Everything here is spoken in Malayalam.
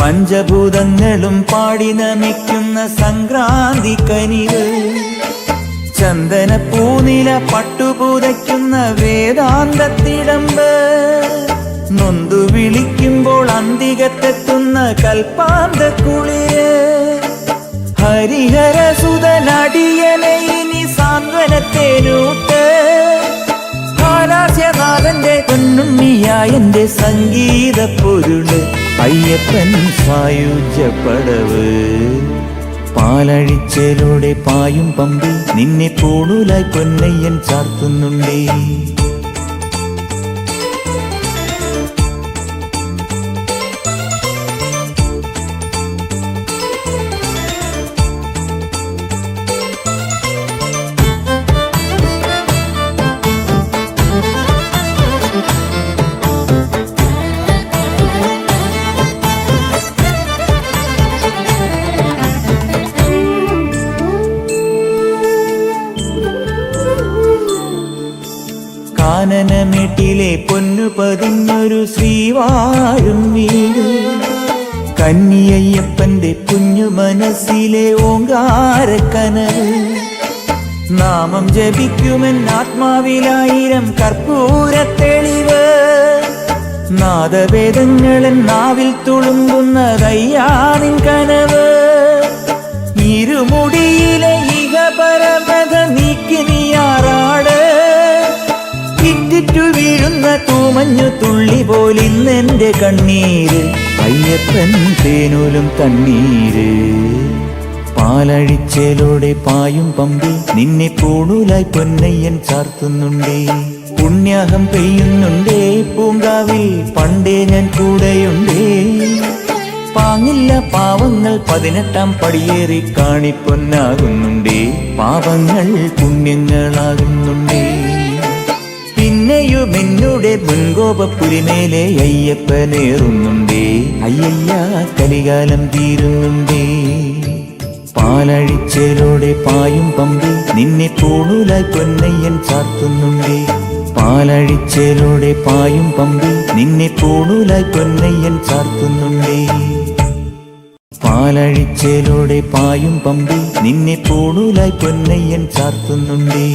പഞ്ചഭൂതങ്ങളും പാടി നമിക്കുന്ന സംക്രാന്തി കനിവ്, ചന്ദന പൂനില പട്ടുപൂതയ്ക്കുന്ന വേദാന്തത്തിടമ്പ്, നൊന്തു വിളിക്കുമ്പോൾ അന്തികത്തെത്തുന്ന കൽപ്പാന്ത കുളിര്, ഹരിഹരസുതനടിയനെ ഇനി സാന്ത്വനത്തേനൂട്ട്, ഹാലാസ്യനാഥന്റെ പൊന്നുണ്ണിയായന്റെ സംഗീത പൊരുള്, അയ്യപ്പൻ സായുജ്യപ്പടവ്. പാലഴിച്ചേലോടെ പായും പമ്പിൽ നിന്നെ പൂണൂലായി പൊന്നയ്യൻ ചാർത്തുന്നുണ്ടേ. കാനനമേട്ടിലെ പൊന്നു പതിഞ്ഞൊരു ശ്രീവാഴും വീട്, കന്നിയയ്യപ്പന്റെ കുഞ്ഞു മനസ്സിലെ ഓങ്കാരക്കനവ്, നാമം ജപിക്കുമെൻ ആത്മാവിലായിരം കർപ്പൂര തെളിവ്, നാദവേദങ്ങളൻ നാവിൽ തുളുമ്പുന്നതയ്യാനിൻ കനവ്, ഇരുമുടിയിലെ ഇഹപരമത നീക്കി നീയാറാട്, ഇറ്റിറ്റു വീഴുന്ന തൂമഞ്ഞു തുള്ളി പോലിന്നെന്റെ കണ്ണീര്, അയ്യപ്പൻ തേനൂലും കണ്ണീര്. പാലഴിച്ചേലോടെ പായും പമ്പിൽ നിന്നെ പൂണൂലായി പൊന്നയ്യൻ ചാർത്തുന്നുണ്ടേ. പുണ്യാഹം പെയ്യുന്നുണ്ടേ പൂങ്കാവിൽ പണ്ടേ ഞാൻ കൂടെയുണ്ടേ, പാങ്ങില്ല പാവങ്ങൾ 18-ാം പടിയേറി കാണിപ്പൊന്നാകുന്നുണ്ടേ, പാപങ്ങൾ പുണ്യങ്ങളാകുന്നുണ്ടേ. പിന്നെയും എന്നുടെ മുൻകോപപ്പുരിമേലെ അയ്യപ്പനേറുന്നുണ്ടേ, അയ്യയ്യ കലികാലം തീരുന്നുണ്ടേ. പാലഴിച്ചേലോടെ പായും പമ്പിൽ നിന്നെ പൂണൂലായി പൊന്നയ്യൻ ചാർത്തുന്നുണ്ടേ. പാലഴിച്ചേലോടെ പായും പമ്പിൽ നിന്നെ പൂണൂലായി പൊന്നയ്യൻ ചാർത്തുന്നുണ്ടേ. പാലഴിച്ചേലോടെ പായും പമ്പിൽ നിന്നെ പൂണൂലായി പൊന്നയ്യൻ ചാർത്തുന്നുണ്ടേ.